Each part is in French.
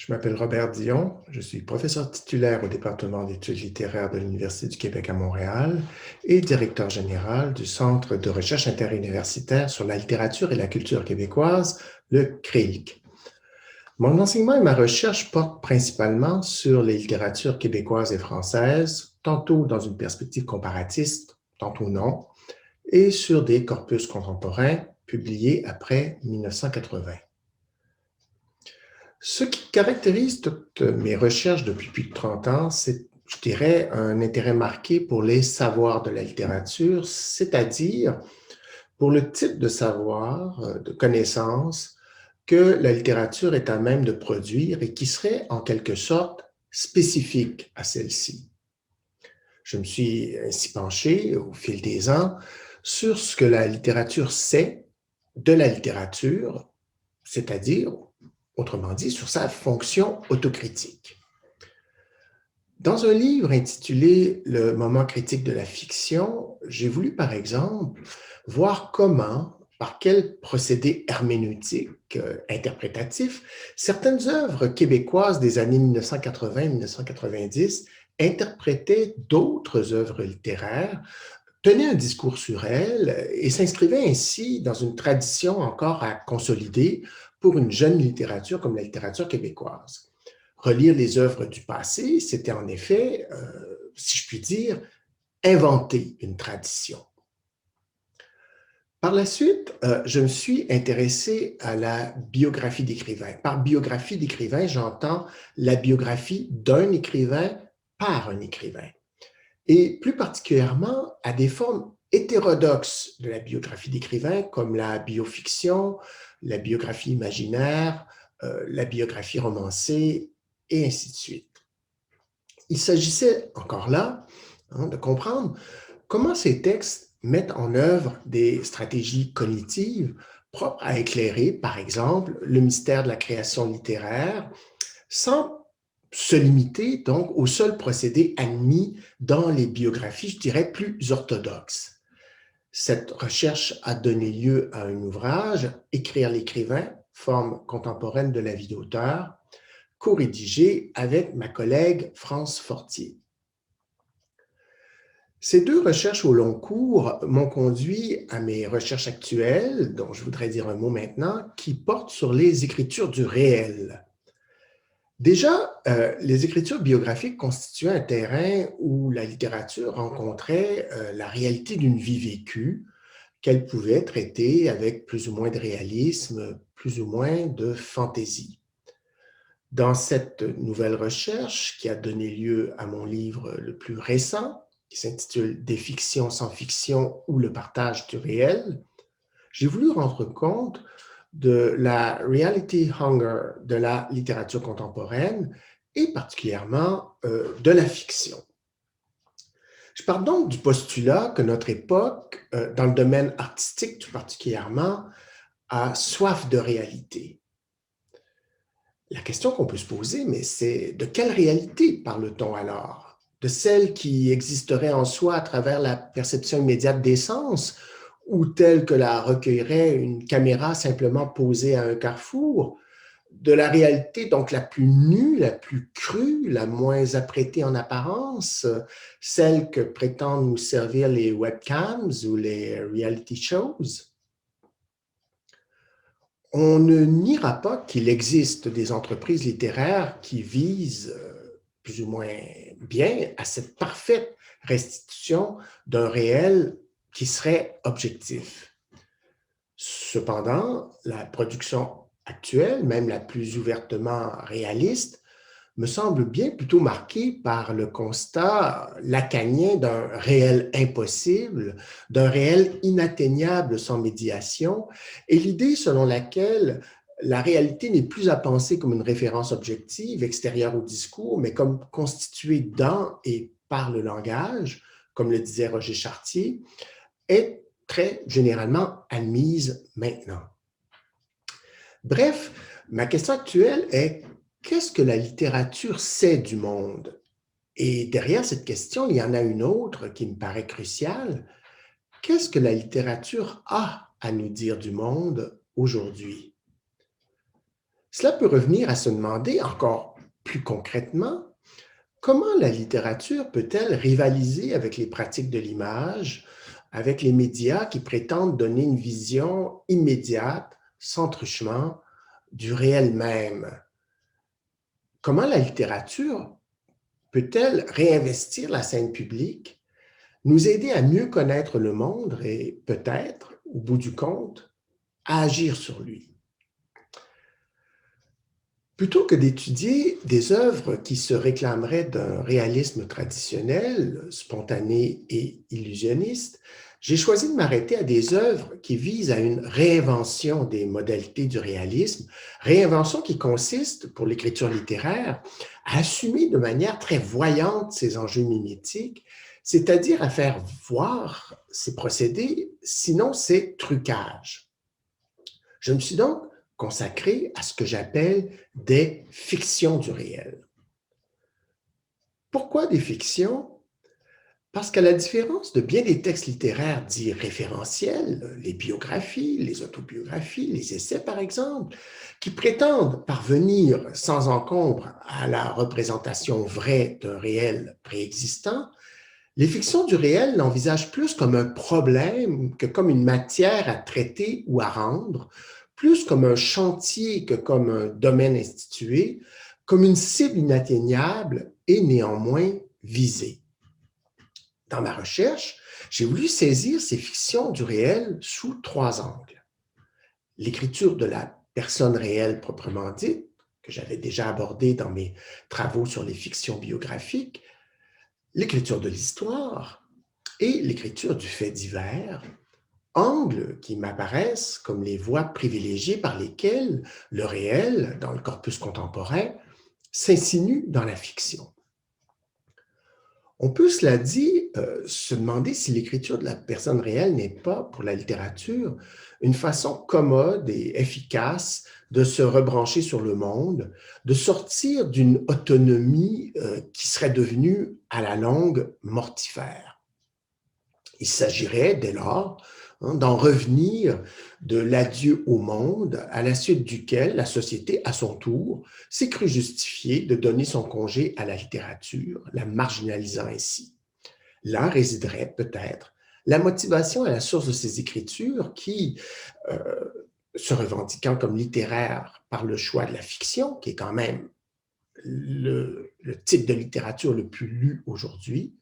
Je m'appelle Robert Dion, je suis professeur titulaire au département d'études littéraires de l'Université du Québec à Montréal et directeur général du Centre de recherche interuniversitaire sur la littérature et la culture québécoise, le CRELIQ. Mon enseignement et ma recherche portent principalement sur les littératures québécoises et françaises, tantôt dans une perspective comparatiste, tantôt non, et sur des corpus contemporains publiés après 1980. Ce qui caractérise toutes mes recherches depuis plus de 30 ans, c'est, je dirais, un intérêt marqué pour les savoirs de la littérature, c'est-à-dire pour le type de savoir, de connaissances que la littérature est à même de produire et qui serait en quelque sorte spécifique à celle-ci. Je me suis ainsi penché au fil des ans sur ce que la littérature sait de la littérature, c'est-à-dire, autrement dit, sur sa fonction autocritique. Dans un livre intitulé Le moment critique de la fiction, j'ai voulu, par exemple, voir comment, par quel procédé herméneutique, interprétatif, certaines œuvres québécoises des années 1980-1990 interprétaient d'autres œuvres littéraires, tenaient un discours sur elles et s'inscrivaient ainsi dans une tradition encore à consolider pour une jeune littérature comme la littérature québécoise. Relire les œuvres du passé, c'était en effet, si je puis dire, inventer une tradition. Par la suite, je me suis intéressé à la biographie d'écrivain. Par biographie d'écrivain, j'entends la biographie d'un écrivain par un écrivain. Et plus particulièrement à des formes hétérodoxes de la biographie d'écrivain, comme la biofiction, la biographie imaginaire, la biographie romancée, et ainsi de suite. Il s'agissait encore là de comprendre comment ces textes mettent en œuvre des stratégies cognitives propres à éclairer, par exemple, le mystère de la création littéraire, sans se limiter donc au seul procédé admis dans les biographies, je dirais, plus orthodoxes. Cette recherche a donné lieu à un ouvrage, Écrire l'écrivain, forme contemporaine de la vie d'auteur, co-rédigé avec ma collègue France Fortier. Ces deux recherches au long cours m'ont conduit à mes recherches actuelles, dont je voudrais dire un mot maintenant, qui portent sur les écritures du réel. Déjà, les écritures biographiques constituaient un terrain où la littérature rencontrait la réalité d'une vie vécue, qu'elle pouvait traiter avec plus ou moins de réalisme, plus ou moins de fantaisie. Dans cette nouvelle recherche qui a donné lieu à mon livre le plus récent, qui s'intitule « Des fictions sans fiction ou le partage du réel », j'ai voulu rendre compte de la reality hunger de la littérature contemporaine et particulièrement de la fiction. Je pars donc du postulat que notre époque, dans le domaine artistique tout particulièrement, a soif de réalité. La question qu'on peut se poser, mais c'est de quelle réalité parle-t-on alors? De celle qui existerait en soi à travers la perception immédiate des sens ou telle que la recueillerait une caméra simplement posée à un carrefour? De la réalité donc la plus nue, la plus crue, la moins apprêtée en apparence, celle que prétendent nous servir les webcams ou les reality shows? On ne niera pas qu'il existe des entreprises littéraires qui visent plus ou moins bien à cette parfaite restitution d'un réel qui serait objectif. Cependant, la production actuelle, même la plus ouvertement réaliste, me semble bien plutôt marquée par le constat lacanien d'un réel impossible, d'un réel inatteignable sans médiation, et l'idée selon laquelle la réalité n'est plus à penser comme une référence objective, extérieure au discours, mais comme constituée dans et par le langage, comme le disait Roger Chartier, est très généralement admise maintenant. Bref, ma question actuelle est: qu'est-ce que la littérature sait du monde? Et derrière cette question, il y en a une autre qui me paraît cruciale. Qu'est-ce que la littérature a à nous dire du monde aujourd'hui? Cela peut revenir à se demander encore plus concrètement comment la littérature peut-elle rivaliser avec les pratiques de l'image, avec les médias qui prétendent donner une vision immédiate, sans truchement, du réel même? Comment la littérature peut-elle réinvestir la scène publique, nous aider à mieux connaître le monde et peut-être, au bout du compte, à agir sur lui? Plutôt que d'étudier des œuvres qui se réclameraient d'un réalisme traditionnel, spontané et illusionniste, j'ai choisi de m'arrêter à des œuvres qui visent à une réinvention des modalités du réalisme, réinvention qui consiste, pour l'écriture littéraire, à assumer de manière très voyante ces enjeux mimétiques, c'est-à-dire à faire voir ces procédés, sinon ces trucages. Je me suis donc consacré à ce que j'appelle des fictions du réel. Pourquoi des fictions? Parce qu'à la différence de bien des textes littéraires dits référentiels, les biographies, les autobiographies, les essais par exemple, qui prétendent parvenir sans encombre à la représentation vraie d'un réel préexistant, les fictions du réel l'envisagent plus comme un problème que comme une matière à traiter ou à rendre, plus comme un chantier que comme un domaine institué, comme une cible inatteignable et néanmoins visée. Dans ma recherche, j'ai voulu saisir ces fictions du réel sous trois angles. L'écriture de la personne réelle proprement dite, que j'avais déjà abordée dans mes travaux sur les fictions biographiques, l'écriture de l'histoire et l'écriture du fait divers, angles qui m'apparaissent comme les voies privilégiées par lesquelles le réel, dans le corpus contemporain, s'insinue dans la fiction. On peut, cela dit, se demander si l'écriture de la personne réelle n'est pas, pour la littérature, une façon commode et efficace de se rebrancher sur le monde, de sortir d'une autonomie qui serait devenue, à la longue, mortifère. Il s'agirait, dès lors, d'en revenir de l'adieu au monde, à la suite duquel la société, à son tour, s'est crue justifiée de donner son congé à la littérature, la marginalisant ainsi. Là résiderait peut-être la motivation à la source de ces écritures qui, euh, se revendiquant comme littéraires par le choix de la fiction, qui est quand même le type de littérature le plus lu aujourd'hui.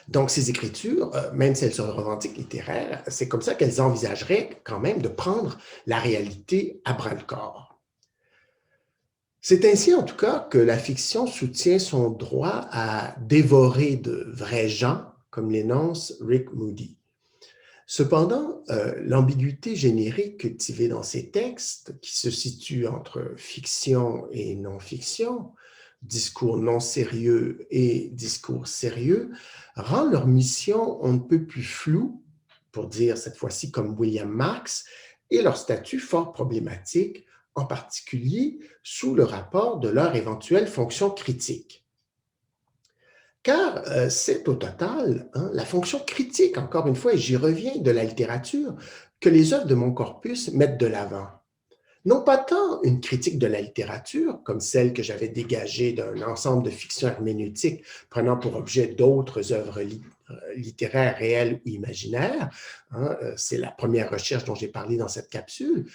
Donc, ces écritures, même si elles se revendiquent littéraires, c'est comme ça qu'elles envisageraient quand même de prendre la réalité à bras-le-corps. C'est ainsi, en tout cas, que la fiction soutient son droit à dévorer de vrais gens, comme l'énonce Rick Moody. Cependant, l'ambiguïté générique cultivée dans ces textes, qui se situe entre fiction et non-fiction, discours non sérieux et discours sérieux, rend leur mission on ne peut plus floue, pour dire cette fois-ci comme William Marx, et leur statut fort problématique, en particulier sous le rapport de leur éventuelle fonction critique. Car c'est au total la fonction critique, encore une fois, et j'y reviens, de la littérature, que les œuvres de mon corpus mettent de l'avant. Non pas tant une critique de la littérature, comme celle que j'avais dégagée d'un ensemble de fictions herméneutiques prenant pour objet d'autres œuvres littéraires réelles ou imaginaires, c'est la première recherche dont j'ai parlé dans cette capsule,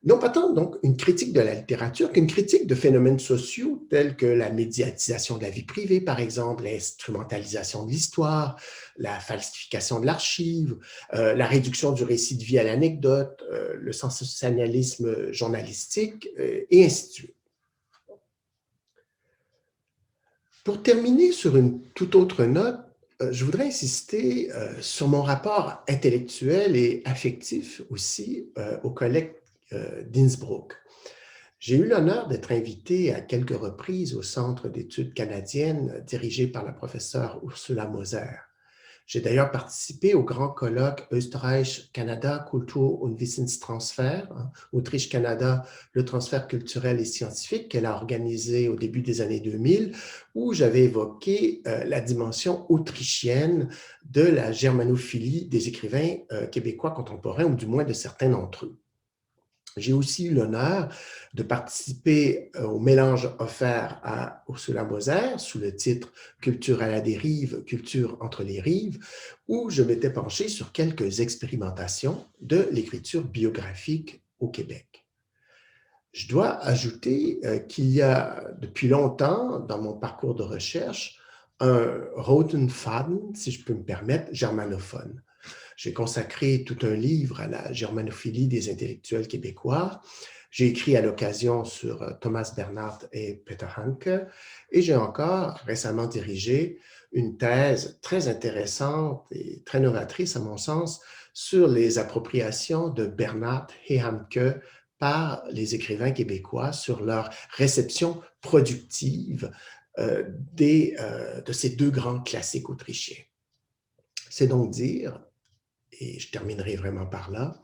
non pas tant donc une critique de la littérature qu'une critique de phénomènes sociaux tels que la médiatisation de la vie privée, par exemple, l'instrumentalisation de l'histoire, la falsification de l'archive, la réduction du récit de vie à l'anecdote, le sensationnalisme journalistique, et ainsi de suite. Pour terminer sur une toute autre note, je voudrais insister sur mon rapport intellectuel et affectif aussi au collègue d'Innsbruck. J'ai eu l'honneur d'être invité à quelques reprises au Centre d'études canadiennes dirigé par la professeure Ursula Moser. J'ai d'ailleurs participé au grand colloque Österreich-Canada Kultur- und Wissenstransfer, Autriche-Canada, le transfert culturel et scientifique qu'elle a organisé au début des années 2000, où j'avais évoqué la dimension autrichienne de la germanophilie des écrivains québécois contemporains, ou du moins de certains d'entre eux. J'ai aussi eu l'honneur de participer au mélange offert à Ursula Moser sous le titre Culture à la dérive, culture entre les rives, où je m'étais penché sur quelques expérimentations de l'écriture biographique au Québec. Je dois ajouter qu'il y a depuis longtemps, dans mon parcours de recherche, un roten Faden, si je peux me permettre, germanophone. J'ai consacré tout un livre à la germanophilie des intellectuels québécois. J'ai écrit à l'occasion sur Thomas Bernhard et Peter Hanke, et j'ai encore récemment dirigé une thèse très intéressante et très novatrice, à mon sens, sur les appropriations de Bernhard et Hanke par les écrivains québécois sur leur réception productive de ces deux grands classiques autrichiens. C'est donc dire, et je terminerai vraiment par là,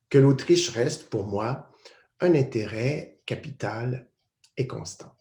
que l'Autriche reste pour moi un intérêt capital et constant.